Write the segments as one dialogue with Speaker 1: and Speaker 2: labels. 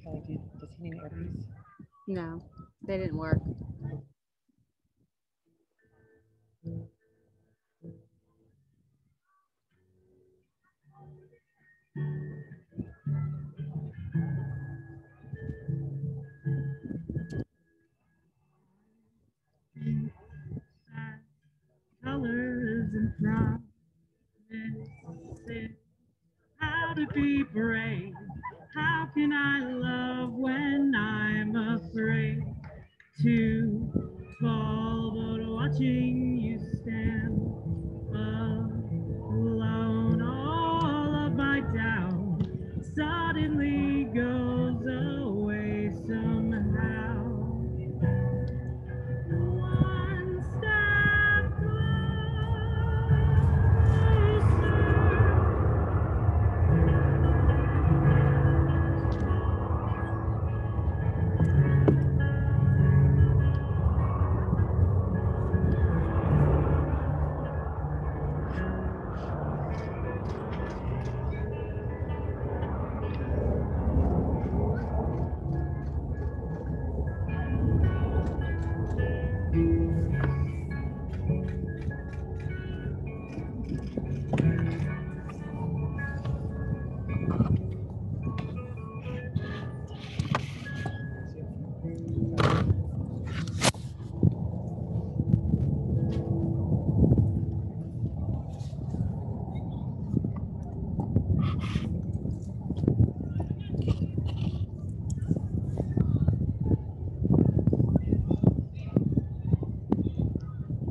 Speaker 1: Kelly, does he need an earpiece?
Speaker 2: No, they didn't work.
Speaker 3: Colors and promises. How to be brave? How can I love when I'm afraid to fall? But watching you stand alone, all of my doubt suddenly goes away somehow. One step closer.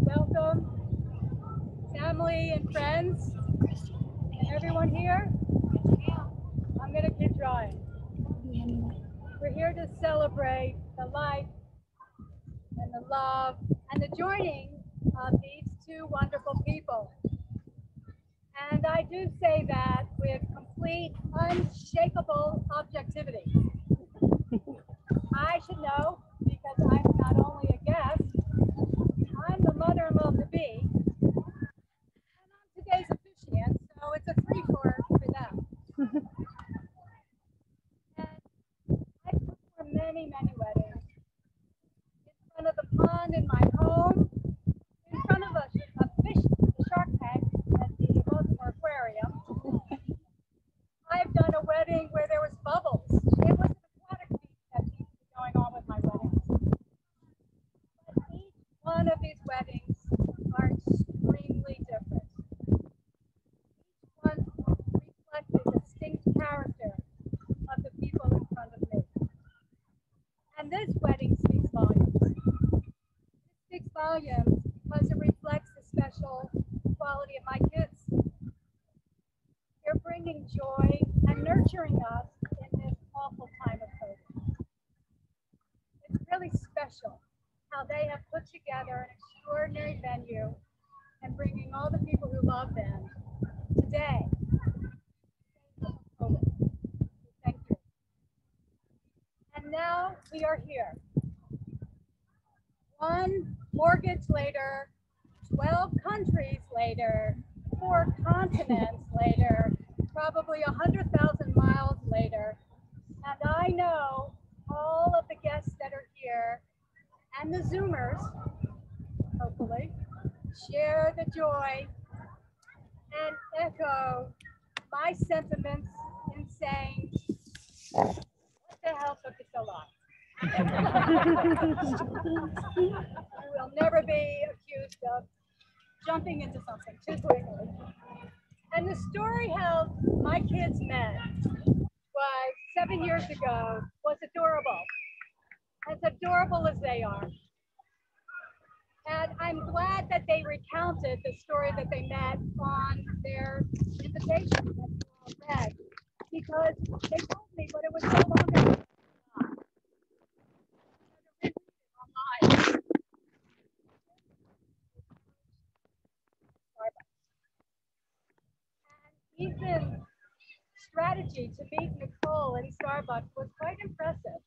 Speaker 4: Welcome, family and friends, and everyone here. I'm going to keep drawing. We're here to celebrate the life and the love and the joining of these two wonderful people. And I do say that with complete, unshakable objectivity. I should know because I'm not only a guest, I'm the mother-in-law to be, and I'm today's officiant, so it's a free for them. And I performed many, many weddings in front of the pond in my home, in front of a fish, a shark tank at the Baltimore Aquarium. I've done a wedding where there was bubbles. It was an aquatic activity going on with my weddings. But each one of these weddings are extremely different. Each one reflects the distinct character of the people in front of me. And this wedding speaks volumes. It speaks volumes because it reflects the special quality of my kids. They're bringing joy and nurturing us in this awful time of COVID. It's really special how they have put together an extraordinary venue and bringing all the people who love them today. Thank you. And now we are here. One mortgage later, 12 countries later, 4 continents later, probably 100,000 miles later. And I know all of the guests that are here and the Zoomers, hopefully, share the joy echo my sentiments in saying, what the hell took you so long? You will never be accused of jumping into something too quickly. And the story how my kids met was 7 years ago was adorable. As adorable as they are. And I'm glad that they recounted the story that they met on their invitation that you all read, because they told me, but it was so long ago. Online. And Ethan's strategy to meet Nicole in Starbucks was quite impressive.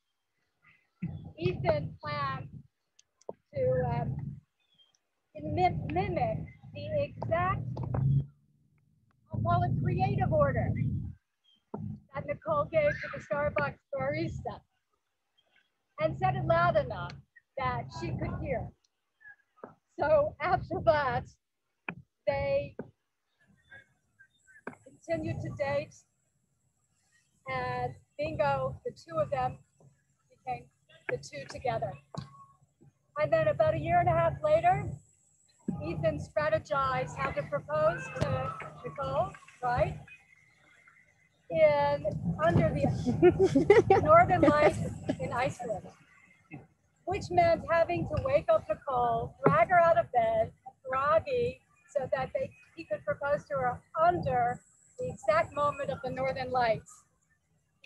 Speaker 4: Ethan planned to mimic the exact, I'll call it creative order that Nicole gave to the Starbucks barista, and said it loud enough that she could hear. So after that, they continued to date, and bingo, the two of them became the two together. And then about a year and a half later, Ethan strategized how to propose to Nicole, right? Under the Northern Lights in Iceland, which meant having to wake up Nicole, drag her out of bed, groggy, so that he could propose to her under the exact moment of the Northern Lights.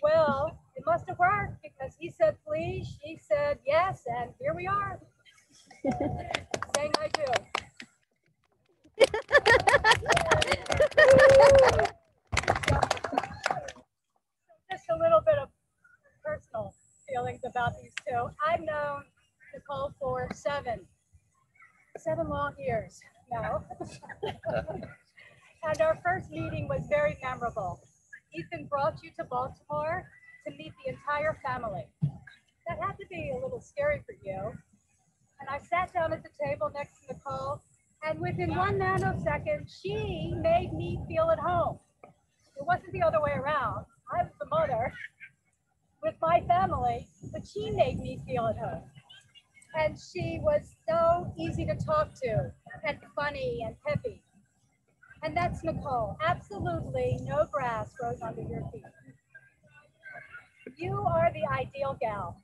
Speaker 4: Well, it must have worked, because he said please, she said yes, and here we are, saying I do. Just a little bit of personal feelings about these two. I've known Nicole for seven long years now. And our first meeting was very memorable. Ethan brought you to Baltimore to meet the entire family. That had to be a little scary for you. And I sat down at the table next to Nicole, and within 1 nanosecond, she made me feel at home. It wasn't the other way around. I was the mother with my family, but she made me feel at home. And she was so easy to talk to, and funny and peppy. And that's Nicole. Absolutely no grass grows under your feet. You are the ideal gal.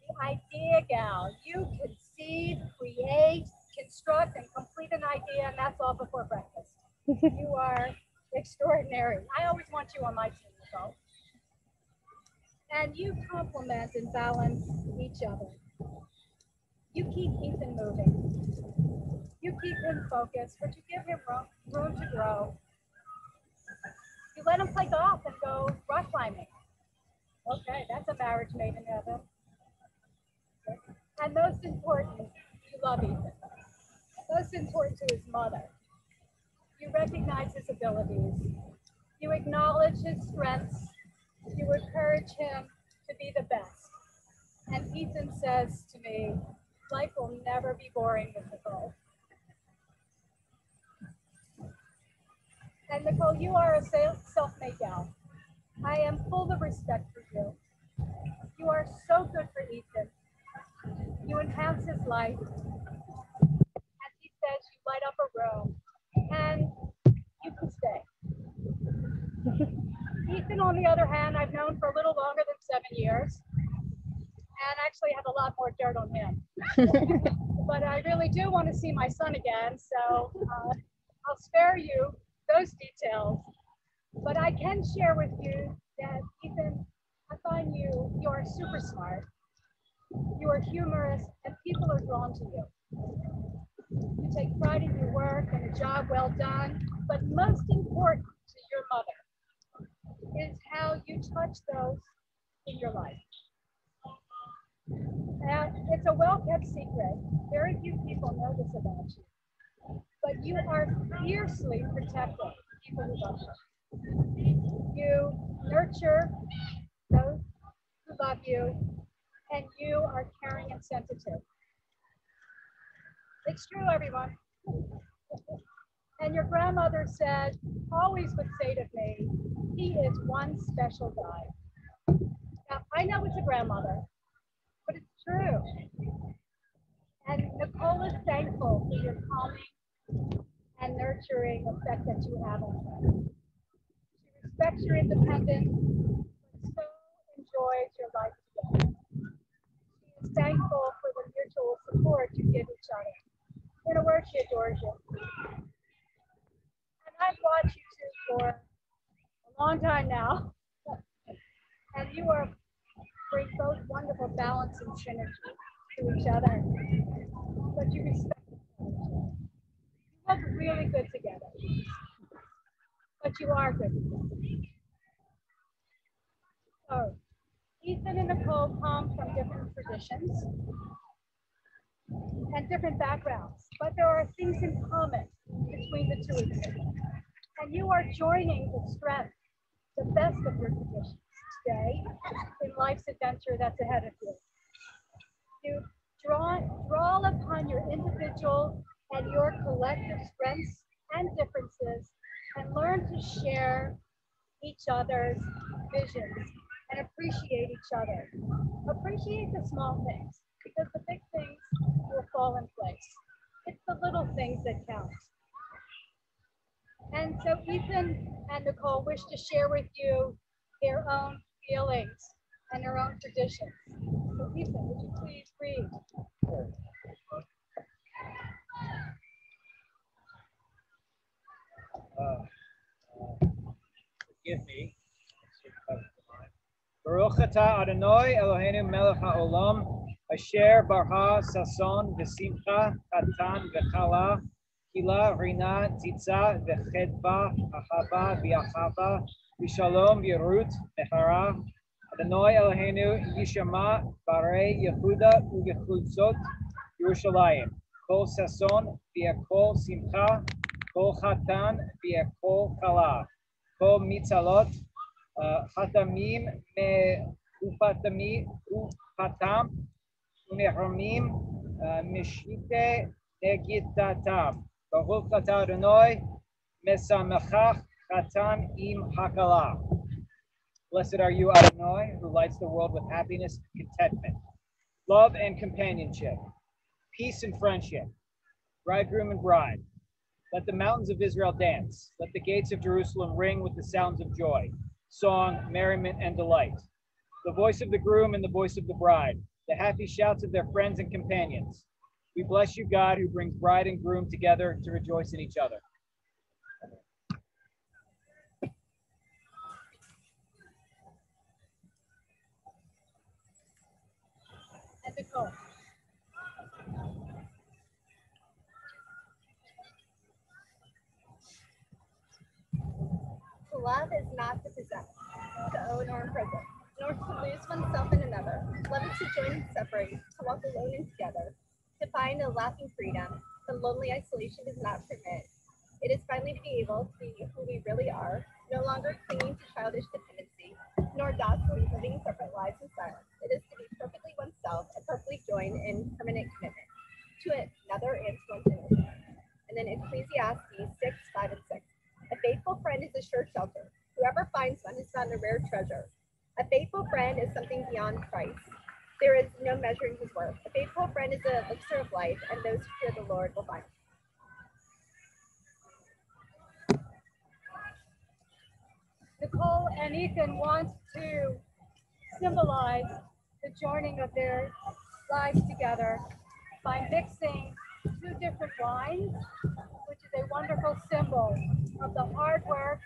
Speaker 4: The idea gal. You conceive, create, construct, and complete an idea, and that's all before breakfast. You are extraordinary. I always want you on my team, Nicole. And you complement and balance each other. You keep Ethan moving. You keep him focused, but you give him room to grow. You let him play golf and go rock climbing. Okay, that's a marriage made in heaven. And most important, you love Ethan. Most important to his mother. You recognize his abilities. You acknowledge his strengths. You encourage him to be the best. And Ethan says to me, life will never be boring with Nicole. And Nicole, you are a self-made gal. I am full of respect for you. You are so good for Ethan. You enhance his life. As he says, you light up a room, and you can stay. Ethan, on the other hand, I've known for a little longer than 7 years, and actually have a lot more dirt on him. But I really do want to see my son again, so I'll spare you those details. But I can share with you that Ethan, I find you are super smart. You are humorous, and people are drawn to you. You take pride in your work and a job well done, but most important to your mother is how you touch those in your life. And it's a well-kept secret. Very few people know this about you. But you are fiercely protective of people who love you. You nurture those who love you, and you are caring and sensitive. It's true, everyone. And your grandmother said, always would say to me, he is one special guy. Now, I know it's a grandmother, but it's true. And Nicole is thankful for your calming and nurturing effect that you have on her. She respects your independence, but so enjoys your life together. She is thankful for the mutual support you give each other. In a word, she adores you. And I've watched you two for a long time now. And you are bring both wonderful balance and synergy to each other. But you respect each other. You look really good together. But you are good together. So, Ethan and Nicole come from different traditions and different backgrounds, but there are things in common between the two of you. And you are joining the strength, the best of your traditions today in life's adventure that's ahead of you. You draw upon your individual and your collective strengths and differences and learn to share each other's visions and appreciate each other. Appreciate the small things because the big things will fall in place. It's the little things that count. And so Ethan and Nicole wish to share with you their own feelings and their own traditions. So Ethan, would you please read?
Speaker 5: Forgive me. Baruch atah Adonai Eloheinu melech haolam asher barha sason v'simcha chatan v'chala kila rina tzitza v'chedva ahava v'achava v'shalom v'yerut mehara Adonai Eloheinu yishama barei Yehuda u'yechutzot Yerushalayim kol sason v'kol simcha kol chatan v'kol kala kol mitzalot חתמים ופתם ומחרמים משיתי נגידתם. ברוך אתה אדוני משמחך חתן עם הכלה. Blessed are you, Adonai, who lights the world with happiness and contentment, love and companionship, peace and friendship, bridegroom and bride. Let the mountains of Israel dance. Let the gates of Jerusalem ring with the sounds of joy, song, merriment, and delight. The voice of the groom and the voice of the bride, the happy shouts of their friends and companions. We bless you, God, who brings bride and groom together to rejoice in each other.
Speaker 4: And Nicole.
Speaker 6: To love is not to possess, to own or imprison, nor to lose oneself in another. Love is to join and separate, to walk alone and together, to find a lasting freedom. The lonely isolation does not permit. It is finally to be able to be who we really are, no longer clinging to childish dependency, nor docilely living separate lives in silence. It is to be perfectly oneself and perfectly joined in permanent commitment to another and to one's inner. And then Ecclesiastes 6:5 and 6. A faithful friend is a sure shelter. Whoever finds one has found a rare treasure. A faithful friend is something beyond price. There is no measuring his worth. A faithful friend is an elixir of life, and those who fear the Lord will find him.
Speaker 4: Nicole and Ethan want to symbolize the joining of their lives together by mixing two different wines, which is a wonderful symbol of the hard work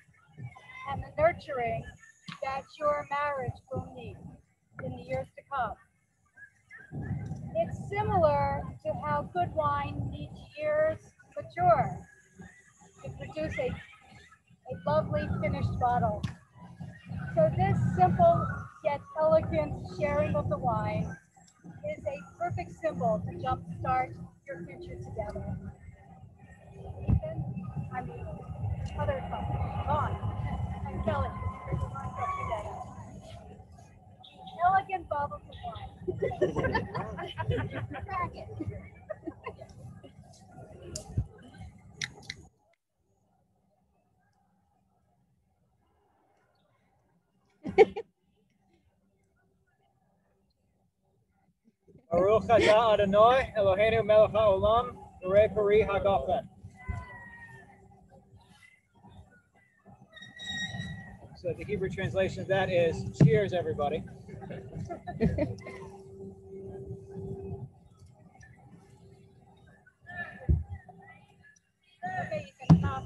Speaker 4: and the nurturing that your marriage will need in the years to come. It's similar to how good wine needs years to mature to produce a lovely finished bottle. So this simple yet elegant sharing of the wine is a perfect symbol to jumpstart your future together. Ethan, I mean, other couple, Vaughn and Kelly, bring the wine cup together. Elegant bottles of wine. Crack it.
Speaker 5: Baruch atah Adonai Eloheinu melech haolam borei pari hagafen. So the Hebrew translation of that is, cheers, everybody.
Speaker 4: Okay, you can stop.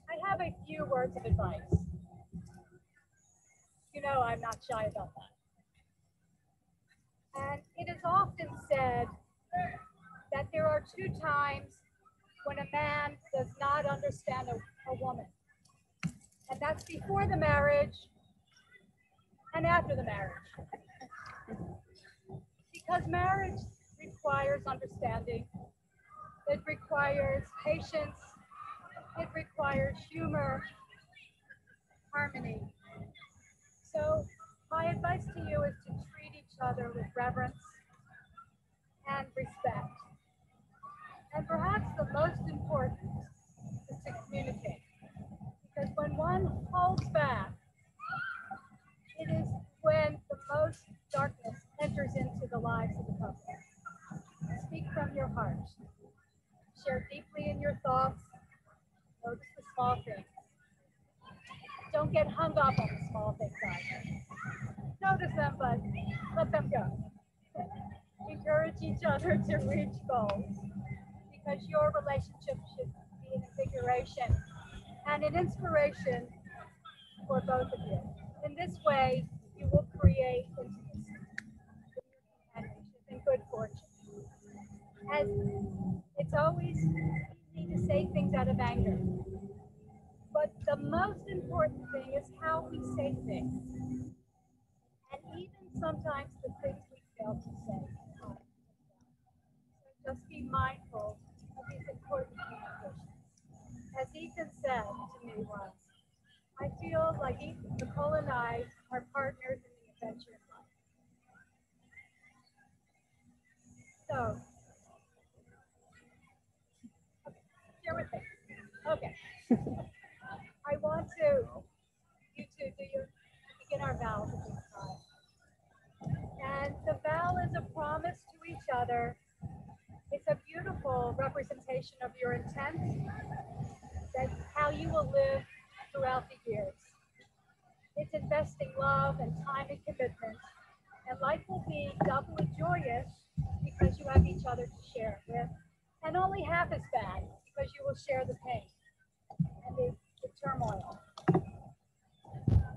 Speaker 4: I have a few words of advice. You know I'm not shy about that. And it is often said that there are two times when a man does not understand a woman. And that's before the marriage and after the marriage. Because marriage requires understanding. It requires patience. It requires humor, harmony. So my advice to you is to treat each other with reverence and respect. And perhaps the most important is to communicate. Because when one holds back, it is when the most darkness enters into the lives of the couple. Speak from your heart. Share deeply in your thoughts. Notice the small things. Don't get hung up on the small things either. Notice them, but let them go. Encourage each other to reach goals, because your relationship should be an invigoration and an inspiration for both of you. In this way, you will create intimacy, companionship, and good fortune. As it's always easy to say things out of anger, but the most important thing is how we say things, and even sometimes the things we fail to say. So just be mindful of these important communications. As Ethan said to me once, I feel like Nicole and I are partners in the adventure of life. So, share with me. Okay. I want you to begin our vows at this time. And the vow is a promise to each other. It's a beautiful representation of your intent, that how you will live throughout the years. It's investing love and time and commitment, and life will be doubly joyous because you have each other to share it with, and only half as bad because you will share the pain and the turmoil.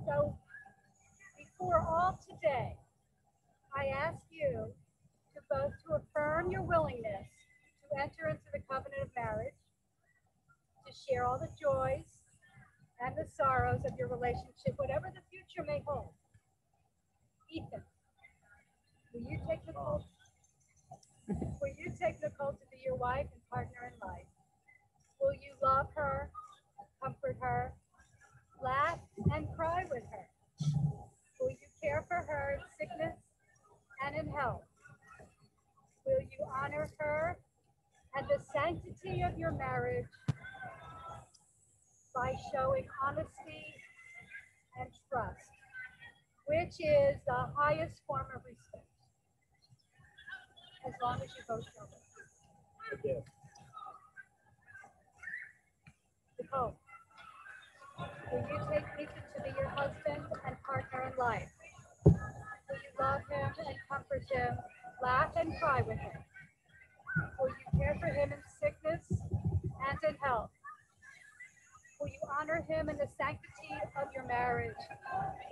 Speaker 4: So before all today, I ask you to both to affirm your willingness to enter into the covenant of marriage, to share all the joys and the sorrows of your relationship, whatever the future may hold. Ethan, will you take Nicole? Will you take Nicole to be your wife and partner in life? Will you love her, comfort her, laugh and cry with her? Will you care for her in sickness and in health? Will you honor her and the sanctity of your marriage by showing honesty and trust, which is the highest form of respect, as long as you both show it? Nicole, will you take Ethan to be your husband and partner in life? Will you love him and comfort him, laugh and cry with him? Will you care for him in sickness and in health? Will you honor him in the sanctity of your marriage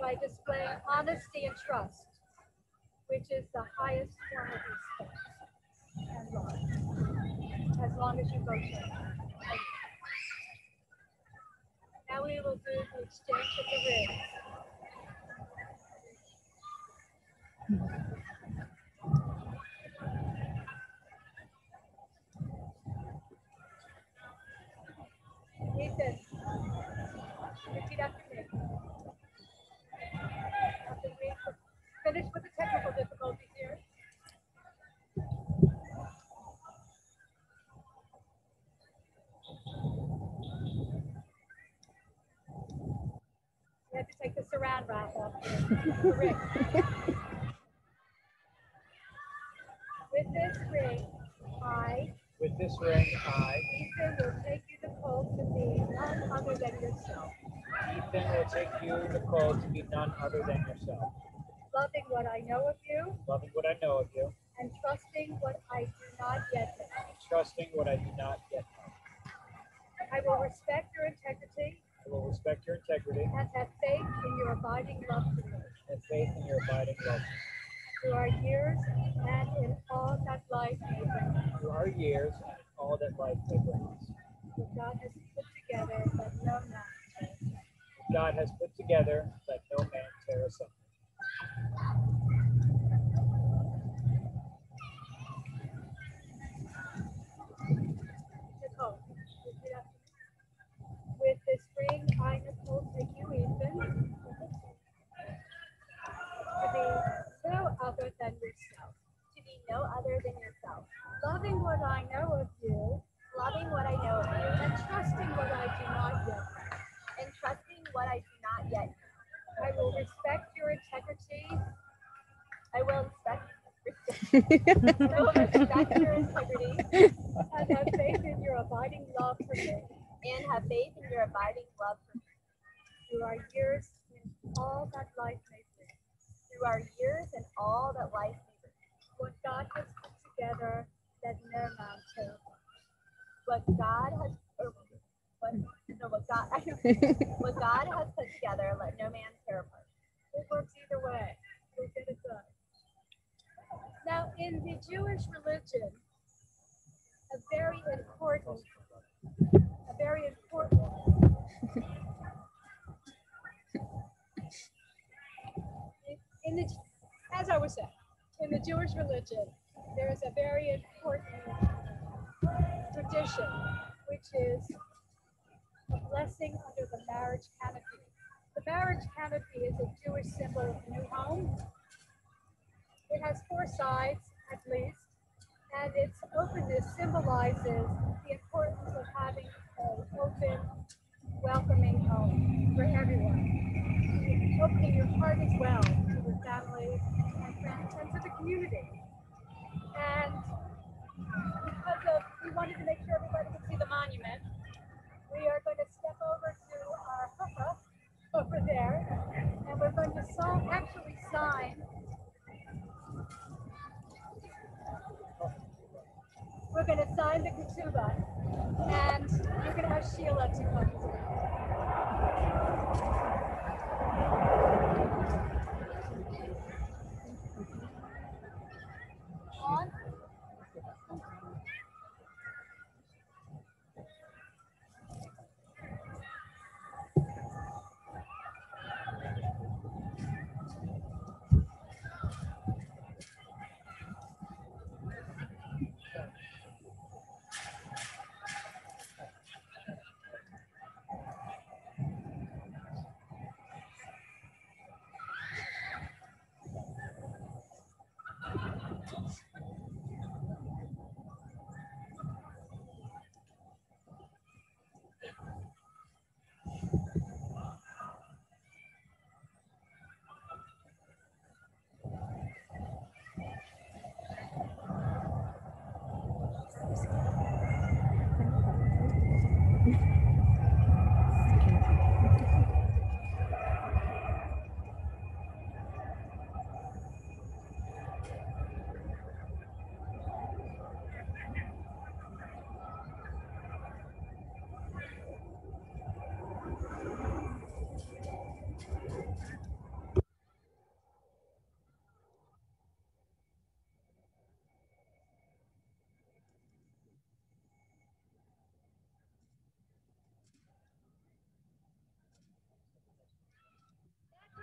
Speaker 4: by displaying honesty and trust, which is the highest form of respect and love, as long as you both show it? Now we will do the exchange of the rings. Ethan, repeat after me. After we finish with the technical difficulties here. saran wrap up here. Rick. With this ring,
Speaker 5: With this ring, I,
Speaker 4: Ethan, will take you to Cole to be none other than yourself,
Speaker 5: Ethan, will take you, Nicole, to be none other than yourself,
Speaker 4: loving what I know of you
Speaker 5: loving what I know of you,
Speaker 4: and trusting what I do not yet know.
Speaker 5: and trusting what I do not yet know.
Speaker 4: I will respect your integrity
Speaker 5: I will respect your integrity
Speaker 4: and have faith in your abiding love for me.
Speaker 5: and faith in your abiding love.
Speaker 4: Through our years and in all that life may bring.
Speaker 5: Through our years and in all that life may bring us.
Speaker 4: What God has put together, let no man tear asunder.
Speaker 5: God has put together, let no man tear asunder.
Speaker 4: Nicole, repeat after me. With this ring, I, Nicole, take you, Ethan, to be no other than yourself,
Speaker 6: To be no other than yourself,
Speaker 4: loving what I know of you
Speaker 6: loving what I know of you,
Speaker 4: and trusting what I do not yet know.
Speaker 6: and trusting what I do not yet know.
Speaker 4: I will respect your integrity
Speaker 6: I will respect your integrity
Speaker 4: and have faith in your abiding love for me.
Speaker 6: and have faith in your abiding love for me.
Speaker 4: Through our years and all that life may bring.
Speaker 6: Through our years and all that life may bring.
Speaker 4: What God has put together, let no man tear apart.
Speaker 6: What God has what God has put together, let no man tear apart.
Speaker 4: It works either way. We'll get it done. Now, in the Jewish religion, a very important in the as I was saying, in the Jewish religion, there is a very important tradition, which is a blessing under the marriage canopy. The marriage canopy is a Jewish symbol of new home. It has four sides, at least, and its openness symbolizes the importance of having an open, welcoming home for everyone. Opening your heart as well to the family and friends and to the community. And because of, we wanted to make sure everybody could see the monument, we are going to step over to our chuppah over there, and we're going to actually sign. We're going to sign the ketubah, and you're going to have Sheila to come through. On.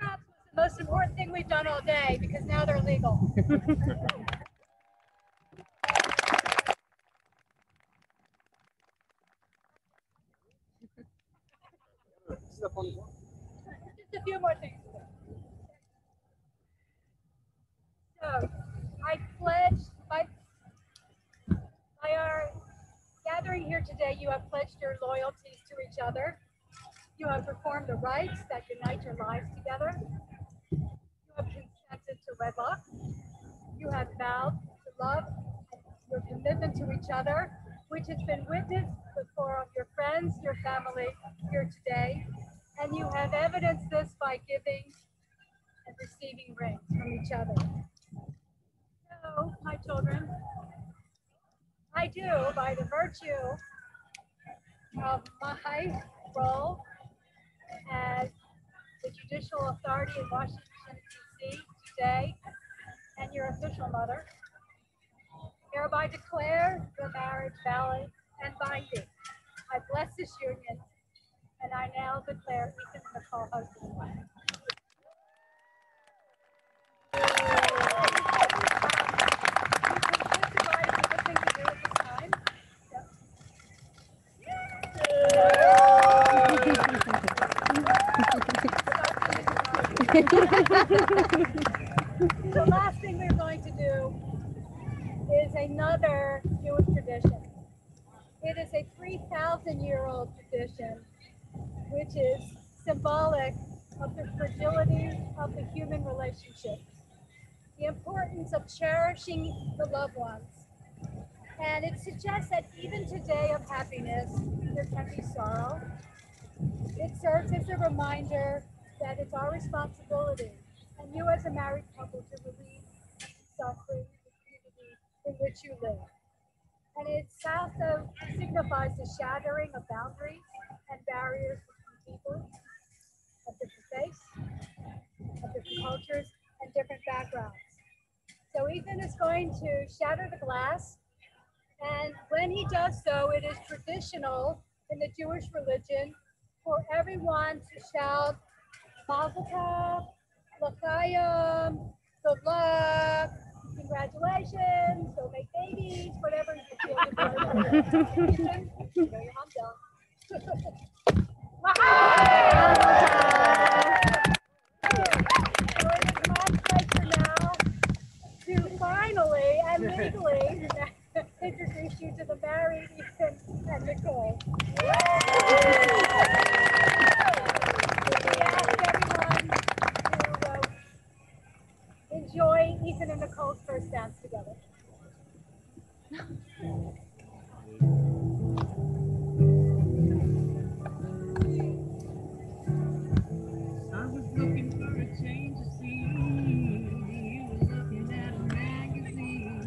Speaker 4: Perhaps was the most important thing we've done all day, because now they're legal. Just a few more things to do. So, I pledge by our gathering here today, you have pledged your loyalties to each other. You have performed the rites that unite your lives together. You have consented to wedlock. You have vowed to love and your commitment to each other, which has been witnessed before of your friends, your family here today. And you have evidenced this by giving and receiving rings from each other. So, my children, I do, by the virtue of my role as the judicial authority in Washington, D.C. today, and your official mother, hereby declare your marriage valid and binding. I bless this union, and I now declare Ethan and Nicole husband and wife. The last thing we're going to do is another Jewish tradition. It is a 3,000-year-old tradition, which is symbolic of the fragility of the human relationship, the importance of cherishing the loved ones. And it suggests that even today of happiness, there can be sorrow. It serves as a reminder that it's our responsibility, and you as a married couple, to relieve suffering in the community in which you live. And it also signifies the shattering of boundaries and barriers between people of different faiths, of different cultures, and different backgrounds. So Ethan is going to shatter the glass, and when he does so, it is traditional in the Jewish religion for everyone to shout Mazel Tov, L'chaim, good luck, congratulations, go make babies, whatever you feel is right. Ethan, you know your mom's down. So it is my pleasure now to finally and legally introduce you to the married Ethan and Nicole. We ask everyone to enjoy Ethan and Nicole's first dance together.
Speaker 3: I was looking for a change of scene. You were looking at a magazine.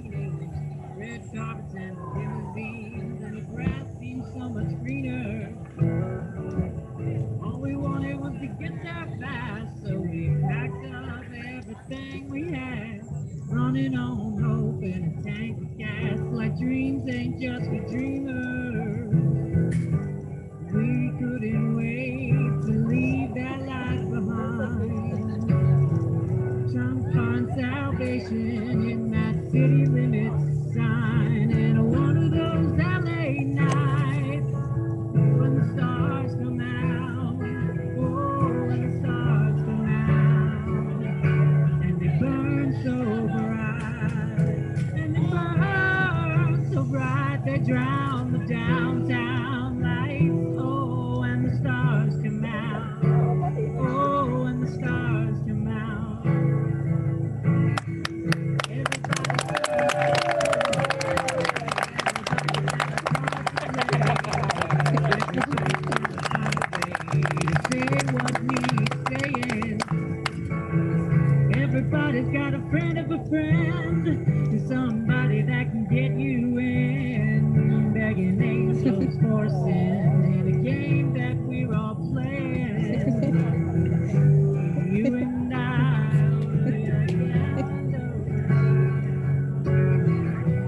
Speaker 3: Red carpets and limousines, and the grass seemed so much greener. All we wanted was to get there fast, so we packed up everything we had, running on hope and a tank of gas, like dreams ain't just for dreamers. We couldn't wait to leave that life behind, trying to find salvation in that city limits sign. And one of those LA nights when the stars come out, oh, when the stars come out, and they burn so bright, and they burn so bright, they drown the downtown lights. Oh, and the stars come out, oh, and the stars come out. Everybody's got a friend of a friend, somebody that can get you in, begging angels for sin in a game that we're all playing. You and I,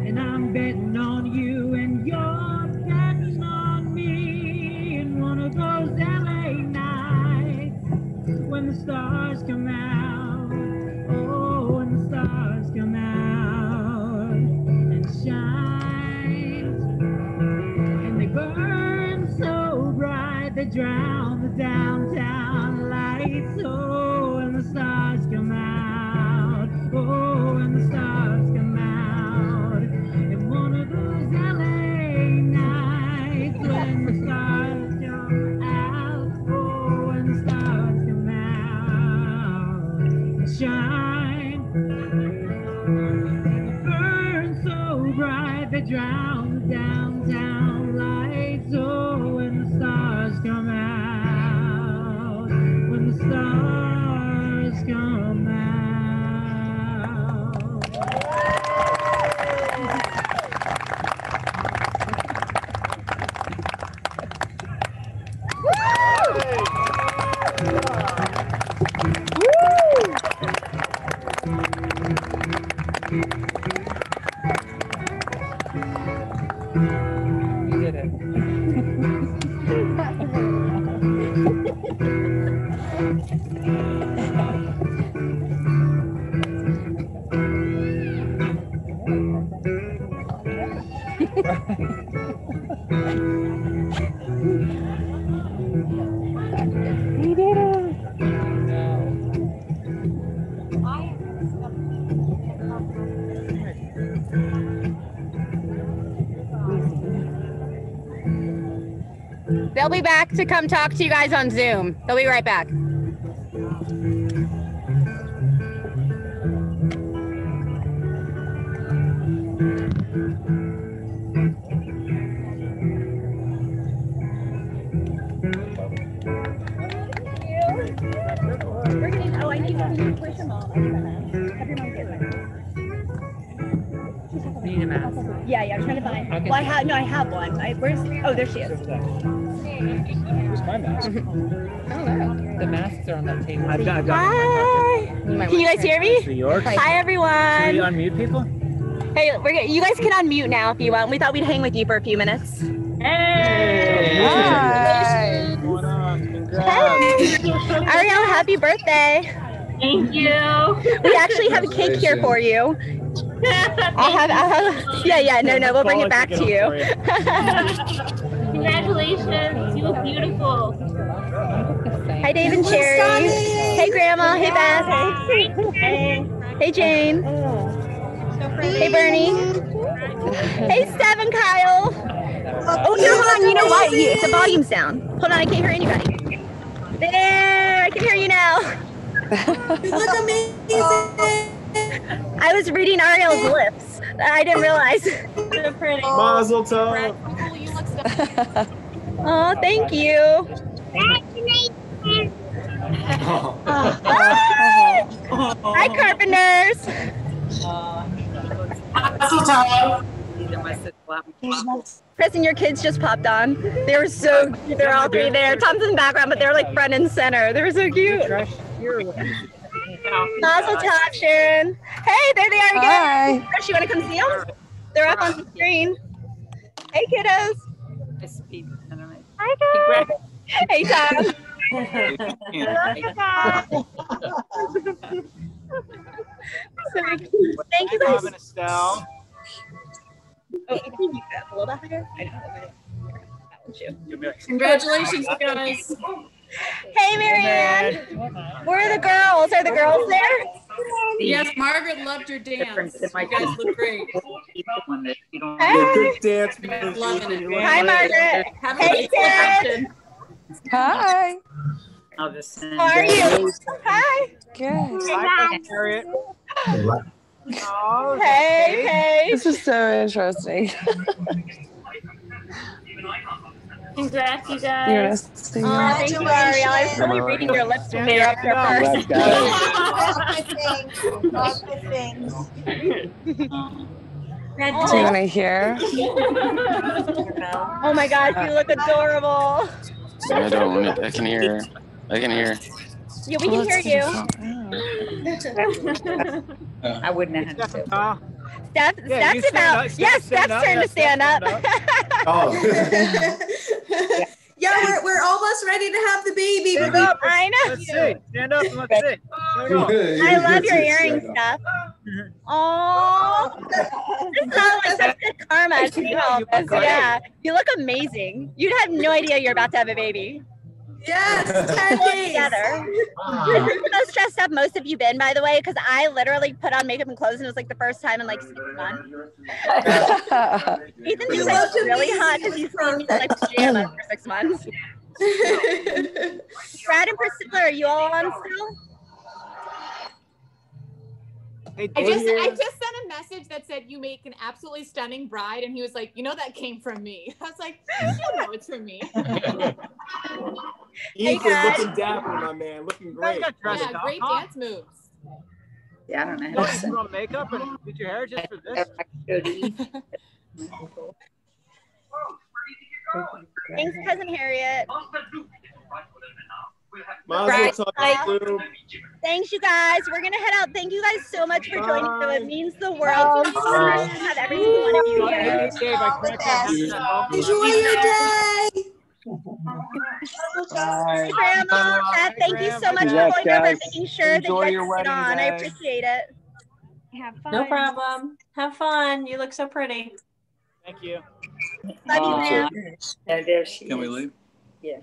Speaker 3: and I'm betting on you, and you're betting on me, in one of those LA nights when the stars come out, oh, when the stars come out and shine, and they burn so bright they drown the downtown lights. Oh, and the stars come out, oh, and the stars come out, and one of those LA nights when the stars come out, oh, downtown lights. Oh, when the stars come out, when the stars come out.
Speaker 1: You did it. You did it.
Speaker 2: They'll be back to come talk to you guys on Zoom. They'll be right back.
Speaker 6: Oh, I need to push them all. Have your mom get one.
Speaker 1: You need a mask.
Speaker 6: Yeah, I'm trying to find.
Speaker 1: Okay.
Speaker 6: Well, I have one. Oh, there she is.
Speaker 5: Where's my mask?
Speaker 1: The masks are on that table.
Speaker 5: I've got
Speaker 2: Hi. Can you guys hear me?
Speaker 5: New York.
Speaker 2: Hi,
Speaker 5: Should we
Speaker 2: everyone.
Speaker 5: unmute people?
Speaker 2: Hey, you guys can unmute now if you want. We thought we'd hang with you for a few minutes.
Speaker 5: Hey!
Speaker 2: Hi.
Speaker 5: What's going on? Congrats.
Speaker 2: Hey, Ariel, happy birthday.
Speaker 7: Thank you.
Speaker 2: We actually have a cake here for you. I'll have, yeah, no, we'll bring it back to you.
Speaker 7: Congratulations. You look beautiful.
Speaker 2: Hi, Dave and Sherry. Hey, Grandma. Hey, Beth. Hey, Jane. Hey, Bernie. Hey, Steph and Kyle. Oh, no, hold on. You know what? It's a volume sound. Hold on, I can't hear anybody. There, I can hear you now.
Speaker 8: You look amazing.
Speaker 2: I was reading Ariel's lips. I didn't realize.
Speaker 7: So pretty.
Speaker 5: Mazel tov.
Speaker 2: Oh, thank you. Hi, Carpenters. Kristen, your kids just popped on. They were so cute. They're all three there. Tom's in the background, but they're like front and center. They were so cute. Mazel tov, Sharon. Hey, there they are again. Hi. You want to come see them? They're up on the screen. Hey, kiddos. Hi, guys. Hey, Tom. So cute. Thank you, guys.
Speaker 5: Estelle.
Speaker 2: Oh, you can use that a little bit here. I know.
Speaker 7: Congratulations, guys.
Speaker 2: Hey, Marianne. Where are the girls? Are the girls there?
Speaker 7: Yes, Margaret loved your dance. You guys look great.
Speaker 2: Hey.
Speaker 5: Good dance.
Speaker 7: Loving it.
Speaker 2: Hi, Margaret.
Speaker 7: Have a
Speaker 2: Hey,
Speaker 7: good
Speaker 2: Ted.
Speaker 7: selection.
Speaker 9: Hi.
Speaker 2: How are you? Hi.
Speaker 9: Good.
Speaker 5: Harriet.
Speaker 2: Hey.
Speaker 9: This is so interesting.
Speaker 7: Congrats, you
Speaker 9: You're
Speaker 7: guys.
Speaker 2: Thank you, Ariel. I was really reading your lips when they were up there first.
Speaker 9: Do you want to hear?
Speaker 2: Oh my gosh, you look adorable.
Speaker 10: I don't want it. I can hear.
Speaker 2: Yeah, we can hear you.
Speaker 1: I wouldn't have had to.
Speaker 2: Steph's about. Yes, Steph's turn to stand up.
Speaker 8: Yeah, we're almost ready to have the baby.
Speaker 5: Stand up.
Speaker 2: I know.
Speaker 5: Let's see. Stand up and let's see.
Speaker 2: I love your earrings, Steph. Oh, this is all like such good karma. Seeing all this. Yeah, you look amazing. You have no idea you're about to have a baby.
Speaker 8: Yes, 10 days.
Speaker 2: Together. This is the most dressed up most of you been, by the way, because I literally put on makeup and clothes and it was like the first time in like 6 months. Ethan just like really hot because he's seen me in like pajamas for 6 months. Brad and Priscilla, are you all on still?
Speaker 5: Hey,
Speaker 7: I just sent a message that said you make an absolutely stunning bride, and he was like, you know, that came from me. I was like, you know it's from me.
Speaker 11: Ethan looking dapper, my man, looking great.
Speaker 7: Yeah, great dance moves.
Speaker 1: Yeah, I don't know.
Speaker 5: You put on makeup and did your hair just for this?
Speaker 2: Thanks, Cousin Harriet. Thanks, you guys. We're gonna head out. Thank you guys so much for joining. So it means the world to have every single one of you here.
Speaker 8: Enjoy your day.
Speaker 2: Hi, Grandma. Thank you so much for going over and making sure that you guys sit on. I appreciate it.
Speaker 12: Have fun. No problem. Have fun. You look so pretty.
Speaker 5: Thank you.
Speaker 2: Love you, man.
Speaker 1: There she
Speaker 13: Can we leave?
Speaker 1: Yeah.